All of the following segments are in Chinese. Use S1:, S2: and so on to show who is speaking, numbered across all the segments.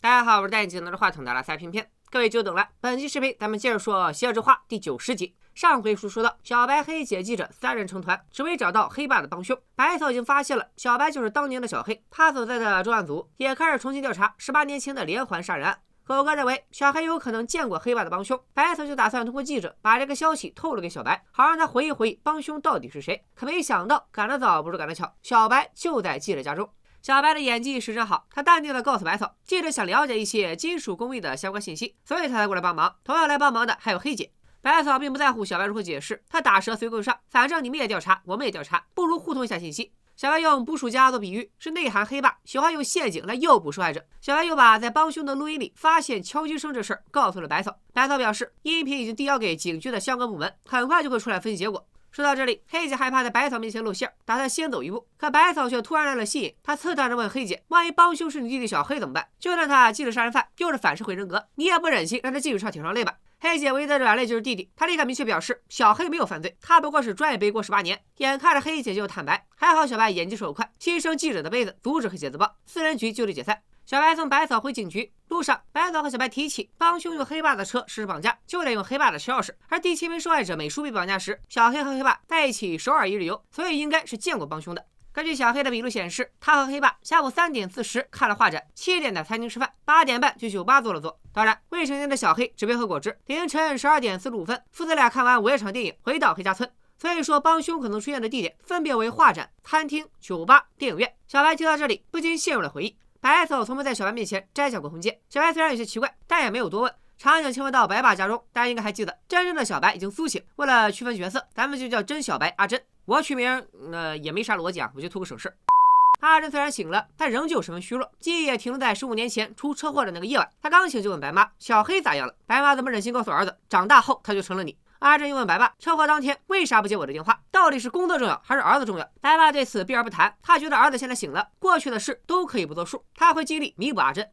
S1: 大家好，我是戴眼镜拿着话筒的拉塞偏偏，各位久等了。本期视频咱们接着说《邪恶之花》第90集。上回书说到，小白、黑姐、记者三人成团，只为找到黑爸的帮凶。白草已经发现了小白就是当年的小黑，他所在的专案组也开始重新调查18年前的连环杀人案。狗哥认为小黑有可能见过黑爸的帮凶，白草就打算通过记者把这个消息透露给小白，好让他回忆回忆帮凶到底是谁。可没想到赶得早不如赶得巧，小白就在记者家中。小白的演技是真好，他淡定地告诉白草，记者想了解一些金属工艺的相关信息，所以他才过来帮忙。同样来帮忙的还有黑姐。白草并不在乎小白如何解释，他打蛇随棍上，反正你们也调查，我们也调查，不如互通一下信息。小白用捕鼠夹做比喻，是内涵黑爸喜欢用陷阱来诱捕受害者。小白又把在帮凶的录音里发现敲击声这事儿告诉了白草。白草表示，音频已经递交给警局的相关部门，很快就会出来分析结果。说到这里，黑姐害怕在白草面前露馅，打算先走一步。可白草却突然来了吸引，她刺探着问黑姐：“万一帮凶是你弟弟小黑怎么办？就算他既是杀人犯，又是反社会人格，你也不忍心让他继续上铁窗泪吧？”黑姐唯一的软肋就是弟弟，她立刻明确表示小黑没有犯罪，他不过是专业背锅18年。眼看着黑姐就坦白，还好小白眼疾手快，牺牲记者的杯子阻止黑姐自爆，4人局就地解散。小白送白草回警局，路上白草和小白提起帮凶用黑爸的车实施绑架，就得用黑爸的车钥匙。而第7名受害者美淑被绑架时，小黑和黑爸在一起首尔一日游，所以应该是见过帮凶的。根据小黑的笔录显示，他和黑爸下午3点40看了画展，7点在餐厅吃饭，8点半去酒吧坐了坐。当然，未成年的小黑只会喝果汁。凌晨12点45分，父子俩看完午夜场电影，回到黑家村。所以说，帮凶可能出现的地点分别为画展、餐厅、酒吧、电影院。小白听到这里，不禁陷入了回忆。白草从没在小白面前摘下过红戒，小白虽然有些奇怪，但也没有多问。场景切换到白爸家中，大家应该还记得，真正的小白已经苏醒。为了区分角色，咱们就叫真小白阿珍。我取名也没啥逻辑啊，我就图个省事。阿珍虽然醒了，但仍旧十分虚弱，记忆也停留在15年前出车祸的那个夜晚。他刚醒就问白妈小黑咋样了，白妈怎么忍心告诉儿子，长大后他就成了你。阿珍又问白爸，车祸当天为啥不接我的电话？到底是工作重要还是儿子重要？白爸对此避而不谈，他觉得儿子现在醒了，过去的事都可以不作数，他会尽力弥补阿珍。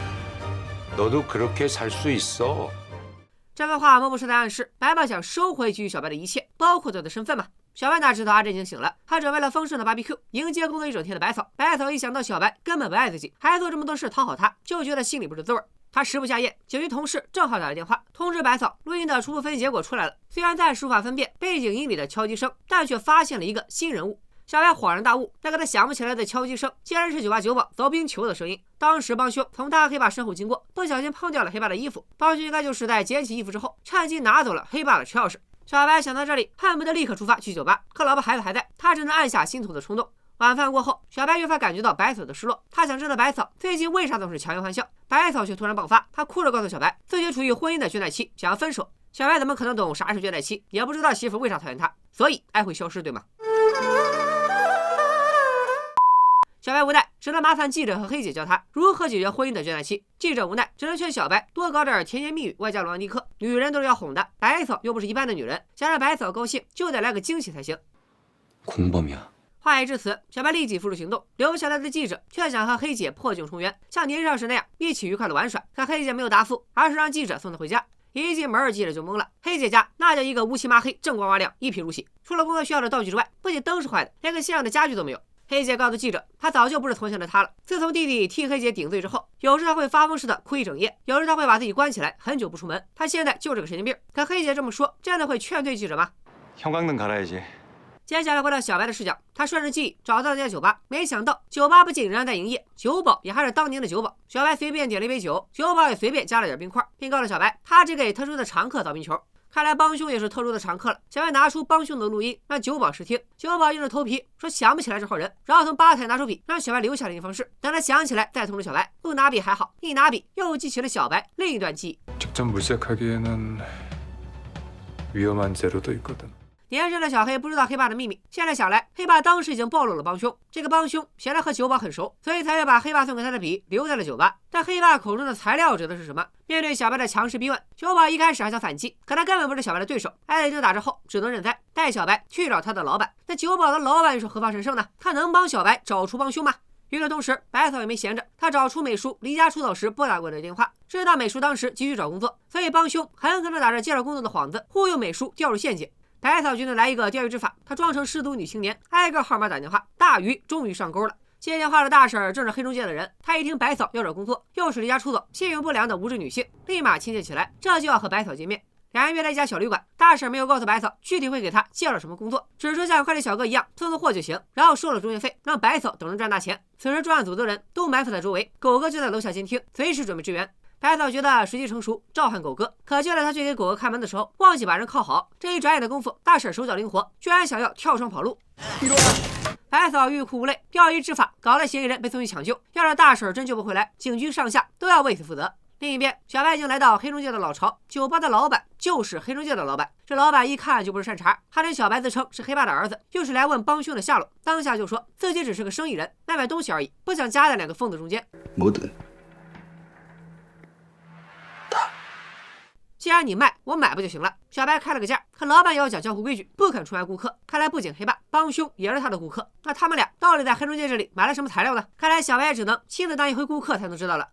S1: 这番话莫不是在暗示白爸想收回给予小白的一切，包括他的身份吗？小白哪知道阿珍已经醒了，他准备了丰盛的 BBQ 迎接工作一整天的白草。白草一想到小白根本不爱自己，还做这么多事讨好他，就觉得心里不是滋味。他食不下咽，警局同事正好打来电话通知白草，录音的初步分析结果出来了。虽然暂时无法分辨背景音里的敲击声，但却发现了一个新人物。小白恍然大悟，那个他想不起来的敲击声，竟然是酒吧酒保凿冰球的声音。当时帮凶从他和黑爸身后经过，不小心碰掉了黑爸的衣服，帮凶应该就是在捡起衣服之后，趁机拿走了黑爸的车钥匙。小白想到这里，恨不得立刻出发去酒吧，可老婆孩子还在，他只能按下心头的冲动。晚饭过后，小白越发感觉到白草的失落，他想知道白草最近为啥总是强颜欢笑。白草却突然爆发，他哭着告诉小白，自己处于婚姻的倦怠期，想要分手。小白怎么可能懂啥是倦怠期，也不知道媳妇为啥讨厌他，所以爱会消失，对吗？小白无奈，只能麻烦记者和黑姐教他如何解决婚姻的倦怠期。记者无奈，只能劝小白多搞点甜言蜜语，外加罗曼蒂克。女人都是要哄的，白草又不是一般的女人，想让白草高兴，就得来个惊喜才行。话已至此，小白立即付诸行动。留下来的记者却想和黑姐破镜重圆，像年少时那样一起愉快的玩耍。可黑姐没有答复，而是让记者送她回家。一进门，记者就懵了。黑姐家那叫一个乌漆麻黑，锃光瓦亮，一贫如洗。除了工作需要的道具之外，不仅灯是坏的，连个像样的家具都没有。黑姐告诉记者，她早就不是从前的她了。自从弟弟替黑姐顶罪之后，有时她会发疯似的哭一整夜，有时她会把自己关起来，很久不出门。她现在就是个神经病。可黑姐这么说，真的会劝退记者吗？接下来回到小白的视角，他顺着记忆找到了那家酒吧，没想到酒吧不仅仍然在营业，酒保也还是当年的酒保。小白随便点了一杯酒，酒保也随便加了点冰块，并告诉小白，他只给特殊的常客凿冰球。看来帮凶也是特殊的常客了。小白拿出帮凶的录音让酒保试听，酒保硬着头皮说想不起来这号人，然后从吧台拿出笔让小白留下联系方式，等他想起来再通知小白。不拿笔还好，一拿笔又记起了小白另一段记忆。年轻的小黑不知道黑爸的秘密，现在想来，黑爸当时已经暴露了帮凶。这个帮凶显然和酒保很熟，所以才会把黑爸送给他的笔留在了酒吧。但黑爸口中的材料指的是什么？面对小白的强势逼问，酒保一开始还想反击，可他根本不是小白的对手，挨了一顿打之后，只能认栽，带小白去找他的老板。那酒保的老板又是何方神圣呢？他能帮小白找出帮凶吗？与此同时，白草也没闲着，他找出美术离家出走时拨打过的电话，知道美术当时急于找工作，所以帮凶很可能打着介绍工作的幌子，忽悠美术掉入陷阱。白草决定来一个钓鱼执法，他装成失足女青年，挨个号码打电话，大鱼终于上钩了。接电话的大婶正是黑中介的人，他一听白嫂要找工作，又是离家出走、信用不良的无职女性，立马亲切起来，这就要和白嫂见面。两人约在一家小旅馆，大婶没有告诉白嫂具体会给她介绍什么工作，只说像快递小哥一样送货就行，然后收了中介费，让白嫂等着赚大钱。此时专案组的人都埋伏在周围，狗哥就在楼下监听，随时准备支援。白嫂觉得时机成熟，召唤狗哥，可就在他去给狗哥开门的时候，忘记把人铐好。这一转眼的功夫，大婶手脚灵活，居然想要跳窗跑路。白嫂欲哭无泪，钓鱼执法搞得嫌疑人被送去抢救，要是大婶真救不回来，警局上下都要为此负责。另一边，小白已经来到黑中介的老巢，酒吧的老板就是黑中介的老板。这老板一看就不是善茬，他跟小白自称是黑爸的儿子，又是来问帮凶的下落，当下就说自己只是个生意人，卖卖东西而已，不想夹在两个疯子中间。既然你卖，我买不就行了？小白开了个价，可老板要讲江湖规矩，不肯出卖顾客。看来不仅黑爸，帮凶也是他的顾客。那他们俩到底在黑中介这里买了什么材料呢？看来小白也只能亲自当一回顾客才能知道了。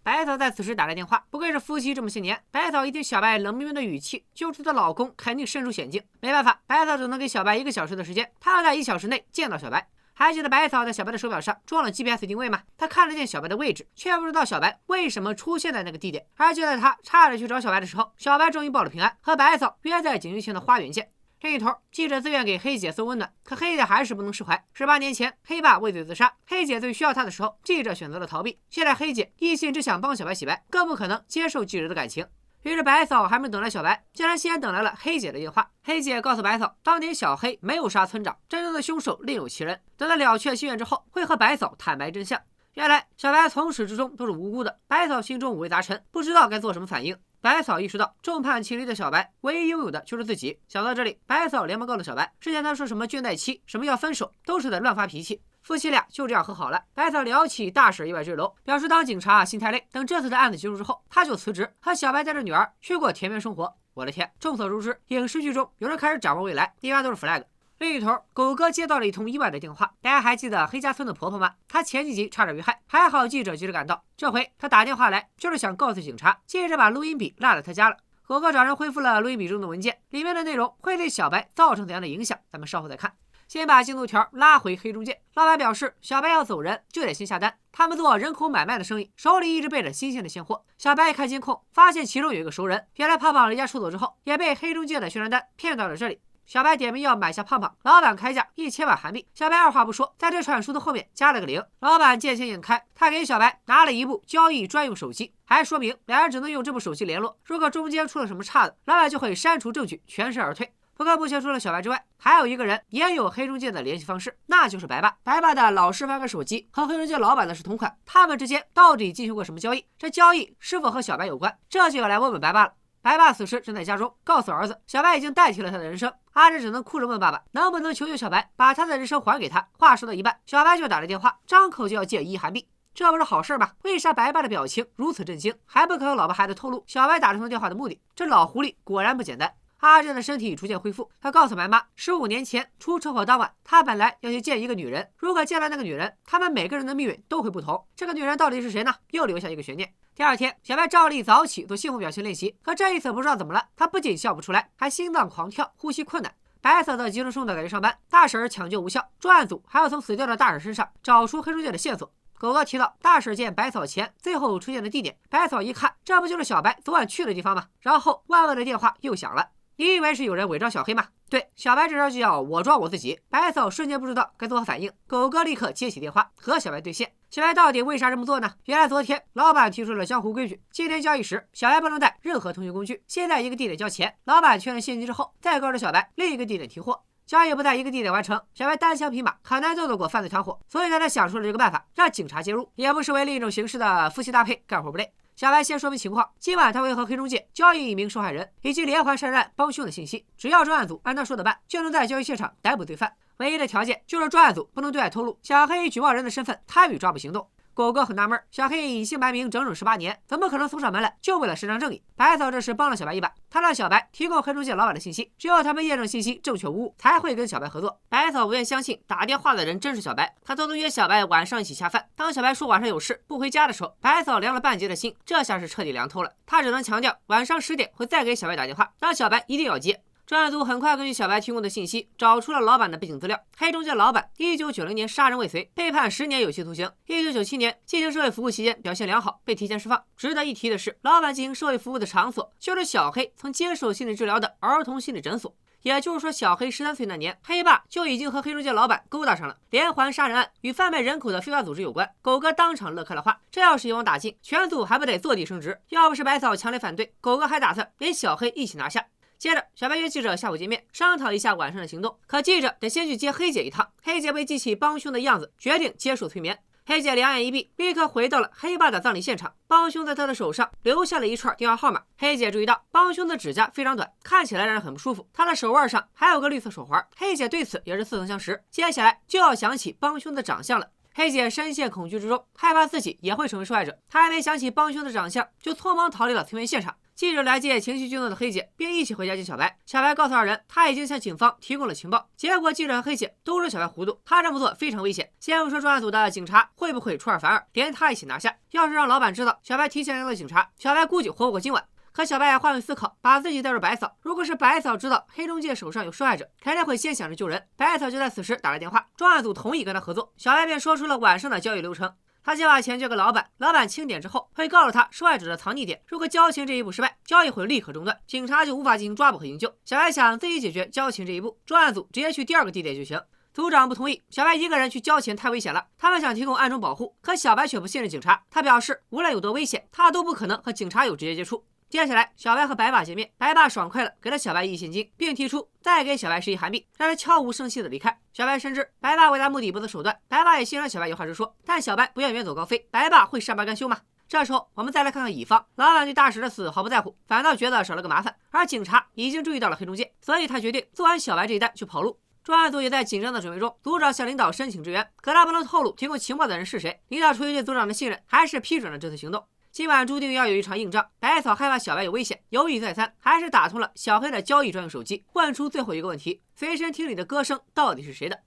S1: 白嫂在此时打来电话，不愧是夫妻这么些年。白嫂一听小白冷冰冰的语气，就知道老公肯定身处险境。没办法，白嫂只能给小白1个小时的时间，她要在1小时内见到小白。还记得白嫂在小白的手表上装了 GPS 定位吗？她看得见小白的位置，却不知道小白为什么出现在那个地点。而就在她差点去找小白的时候，小白终于报了平安，和白嫂约在警局前的花园见。另一头，记者自愿给黑姐送温暖，可黑姐还是不能释怀。18年前，黑爸畏罪自杀，黑姐最需要他的时候，记者选择了逃避。现在黑姐一心只想帮小白洗白，更不可能接受记者的感情。于是白嫂还没等来小白，竟然先等来了黑姐的电话。黑姐告诉白嫂，当年小黑没有杀村长，真正的凶手另有其人。等他了却心愿之后，会和白嫂坦白真相。原来小白从始至终都是无辜的，白嫂心中五味杂陈，不知道该做什么反应。白嫂意识到众叛亲离的小白唯一拥有的就是自己。想到这里，白嫂连忙告诉小白，之前他说什么倦怠期，什么要分手，都是在乱发脾气。夫妻俩就这样和好了。白嫂聊起大婶意外坠楼，表示当警察心太累，等这次的案子结束之后，他就辞职，和小白带着女儿去过田园生活。我的天，众所周知，影视剧中有人开始展望未来，一般都是 flag。另一头，狗哥接到了一通意外的电话。大家还记得黑家村的婆婆吗？她前几集差点遇害，还好记者及时赶到。这回她打电话来，就是想告诉警察，接着把录音笔落在她家了。狗哥找人恢复了录音笔中的文件，里面的内容会对小白造成怎样的影响，咱们稍后再看。先把进度条拉回黑中介，老板表示小白要走人就得先下单，他们做人口买卖的生意，手里一直备着新鲜的现货。小白一看监控，发现其中有一个熟人，原来胖胖离家出走之后，也被黑中介的宣传单骗到了这里。小白点名要买下胖胖，老板开价1000万韩币。小白二话不说，在这串数的后面加了个0。老板见钱眼开，他给小白拿了一部交易专用手机，还说明两人只能用这部手机联络，如果中间出了什么岔子，老板就会删除证据，全身而退。不过目前除了小白之外，还有一个人也有黑中介的联系方式，那就是白爸。白爸的老式翻盖手机和黑中介老板的是同款，他们之间到底进行过什么交易？这交易是否和小白有关？这就要来问问白爸了。白爸此时正在家中，告诉儿子，小白已经代替了他的人生。阿志只能哭着问爸爸，能不能求求小白把他的人生还给他？话说到一半，小白就打了电话，张口就要借1亿韩币。这不是好事吗？为啥白爸的表情如此震惊，还不肯和老婆孩子透露小白打这通电话的目的？这老狐狸果然不简单。阿正的身体逐渐恢复，他告诉白妈，15年前出车祸当晚，他本来要去见一个女人，如果见了那个女人，他们每个人的命运都会不同。这个女人到底是谁呢？又留下一个悬念。第二天，小白照例早起做幸福表情练习，可这一次不知道怎么了，他不仅笑不出来，还心脏狂跳，呼吸困难。白嫂的急中生的赶去上班，大婶抢救无效，专案组还要从死掉的大婶身上找出黑中介的线索。狗哥提到大婶见白嫂前最后出现的地点，白嫂一看，这不就是小白昨晚去的地方吗？然后万恶的电话又响了。你以为是有人伪装小黑吗？对，小白这招就叫我装我自己。白嫂瞬间不知道该作何反应，狗哥立刻接起电话和小白对线。小白到底为啥这么做呢？原来昨天老板提出了江湖规矩，今天交易时小白不能带任何通讯工具，先在一个地点交钱，老板确认现金之后，再告知小白另一个地点提货。交易不在一个地点完成，小白单枪匹马很难斗得过犯罪团伙，所以他想出了这个办法，让警察介入，也不失为另一种形式的夫妻搭配，干活不累。小白先说明情况，今晚他会和黑中介交易一名受害人以及连环杀人案帮凶的信息，只要专案组按他说的办，就能在交易现场逮捕罪犯。唯一的条件就是专案组不能对外透露小黑以举报人的身份参与抓捕行动。狗哥很纳闷，小黑隐姓埋名整整18年，怎么可能送上门来就为了伸张正义？白嫂这时帮了小白一把，他让小白提供黑中介老板的信息，只有他们验证信息正确无误，才会跟小白合作。白嫂不愿相信打电话的人真是小白，他偷偷约小白晚上一起下饭。当小白说晚上有事不回家的时候，白嫂凉了半截的心，这下是彻底凉透了。他只能强调晚上10点会再给小白打电话，让小白一定要接。专案组很快根据小白提供的信息，找出了老板的背景资料。黑中介老板1990年杀人未遂，被判10年有期徒刑。1997年进行社会服务期间表现良好，被提前释放。值得一提的是，老板进行社会服务的场所就是小黑曾接受心理治疗的儿童心理诊所。也就是说，小黑13岁那年，黑爸就已经和黑中介老板勾搭上了。连环杀人案与贩卖人口的非法组织有关，狗哥当场乐开了花。这要是一网打尽，全组还不得坐地升职？要不是白嫂强烈反对，狗哥还打算连小黑一起拿下。接着，小白约记者下午见面，商讨一下晚上的行动。可记者得先去接黑姐一趟。黑姐被记起帮凶的样子，决定接受催眠。黑姐两眼一闭，立刻回到了黑爸的葬礼现场。帮凶在他的手上留下了一串电话号码。黑姐注意到帮凶的指甲非常短，看起来让人很不舒服。他的手腕上还有个绿色手环。黑姐对此也是似曾相识。接下来就要想起帮凶的长相了。黑姐深陷恐惧之中，害怕自己也会成为受害者。她还没想起帮凶的长相，就匆忙逃离了催眠现场。记者来接情绪激动的黑姐，并一起回家见小白。小白告诉二人，他已经向警方提供了情报。结果记者和黑姐都说小白糊涂，他这么做非常危险。先不说专案组的警察会不会出尔反尔，连他一起拿下。要是让老板知道小白提前联络警察，小白估计活不过今晚。可小白也换位思考，把自己带入白嫂。如果是白嫂知道黑中介手上有受害者，肯定会先想着救人。白嫂就在此时打了电话，专案组同意跟他合作。小白便说出了晚上的交易流程。他先把钱交给老板，老板清点之后会告诉他受害者的藏匿点。如果交情这一步失败，交易会立刻中断，警察就无法进行抓捕和营救。小白想自己解决交情这一步，专案组直接去第二个地点就行。组长不同意，小白一个人去交钱太危险了，他们想提供暗中保护，可小白却不信任警察。他表示无论有多危险，他都不可能和警察有直接接触。接下来，小白和白爸见面，白爸爽快的给了小白1亿现金，并提出再给小白10亿韩币，让他悄无声息的离开。小白深知白爸为达目的不择手段，白爸也欣赏小白有话直说，但小白不愿远走高飞，白爸会善罢甘休吗？这时候，我们再来看看乙方，老板对大使的死毫不在乎，反倒觉得少了个麻烦，而警察已经注意到了黑中介，所以他决定做完小白这一单就跑路。专案组也在紧张的准备中，组长向领导申请支援，可他不能透露提供情报的人是谁。领导出于对组长的信任，还是批准了这次行动。今晚注定要有一场硬仗，白嫂害怕小白有危险，犹豫再三，还是打通了小黑的交易专用手机，问出最后一个问题：随身听里的歌声到底是谁的？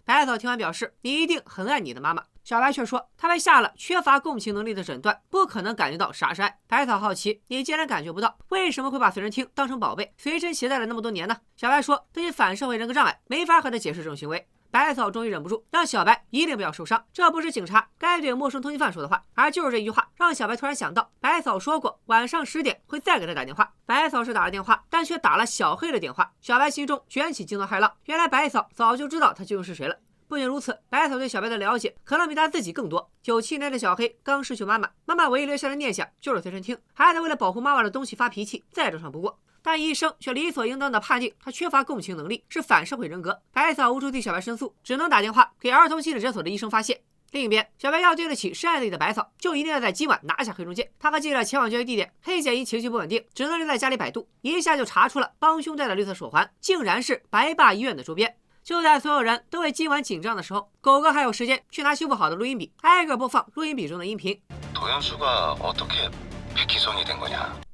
S1: 白嫂听完表示：“你一定很爱你的妈妈。”小白却说：“他被下了缺乏共情能力的诊断，不可能感觉到啥是爱。”白嫂好奇：“你既然感觉不到，为什么会把随身听当成宝贝，随身携带了那么多年呢？”小白说：“自己反社会人格障碍，没法和他解释这种行为。”白嫂终于忍不住，让小白一定不要受伤。这不是警察该对陌生通缉犯说的话，而就是这一句话，让小白突然想到，白嫂说过晚上10点会再给他打电话。白嫂是打了电话，但却打了小黑的电话。小白心中卷起惊涛骇浪，原来白嫂早就知道他究竟是谁了。不仅如此，白嫂对小白的了解可能比他自己更多。97年的小黑刚失去妈妈，妈妈唯一留下的念想就是随身听，孩子为了保护妈妈的东西发脾气，再正常不过。但医生却理所应当地判定他缺乏共情能力，是反社会人格。白嫂无处替小白申诉，只能打电话给儿童心理诊所的医生发泄。另一边，小白要对得起深爱自己的白嫂，就一定要在今晚拿下黑中介。他和记者前往交易地点，黑姐因情绪不稳定，只能留在家里百度，一下就查出了帮凶戴的绿色手环，竟然是白爸医院的周边。就在所有人都为今晚紧张的时候，狗哥还有时间去拿修复好的录音笔，挨个播放录音笔中的音频。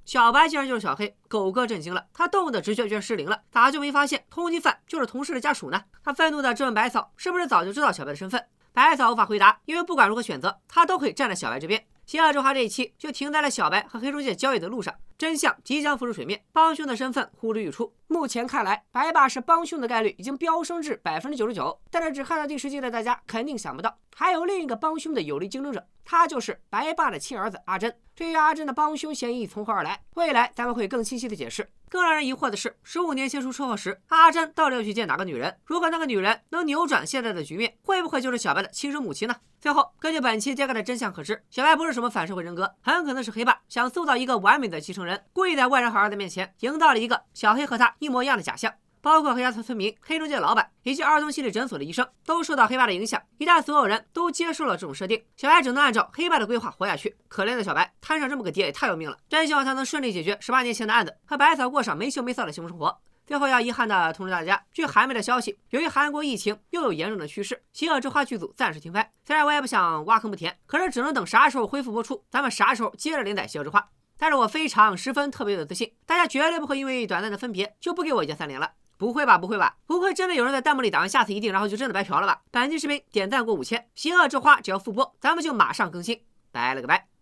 S1: 小白竟然就是小黑，狗哥震惊了，他动物的直觉居然失灵了，咋就没发现通缉犯就是同事的家属呢？他愤怒地质问白嫂，是不是早就知道小白的身份？白嫂无法回答，因为不管如何选择，他都会站在小白这边。邪恶之花这一期就停在了小白和黑中介交易的路上，真相即将浮出水面，帮凶的身份呼之欲出。目前看来，白爸是帮凶的概率已经飙升至99%，但是只看到第10集的大家肯定想不到，还有另一个帮凶的有力竞争者，他就是白爸的亲儿子阿珍。至于阿珍的帮凶嫌疑从何而来，未来咱们会更清晰的解释。更让人疑惑的是，15年前出车祸时，阿珍到底要去见哪个女人？如果那个女人能扭转现在的局面，会不会就是小白的亲生母亲呢？最后，根据本期揭开的真相可知，小白不是什么反社会人格，很可能是黑爸想塑造一个完美的继承人，故意在外人好儿子面前营造了一个小黑和他一模一样的假象。包括黑家村民、黑中介的老板以及儿童心理诊所的医生都受到黑爸的影响。一旦所有人都接受了这种设定，小白只能按照黑爸的规划活下去。可怜的小白，摊上这么个爹也太要命了。真希望他能顺利解决18年前的案子，和白嫂过上没羞没臊的幸福生活。最后要遗憾的通知大家，据韩媒的消息，由于韩国疫情又有严重的趋势，邪恶之花剧组暂时停拍。虽然我也不想挖坑不填，可是只能等啥时候恢复播出，咱们啥时候接着连载邪恶之花。但是我十分特别的自信，大家绝对不会因为短暂的分别就不给我一键3连了。不会吧，不会吧，不会真的有人在弹幕里打完下次一定，然后就真的白嫖了吧？本期视频点赞过5000，邪恶之花只要复播，咱们就马上更新。拜了个拜。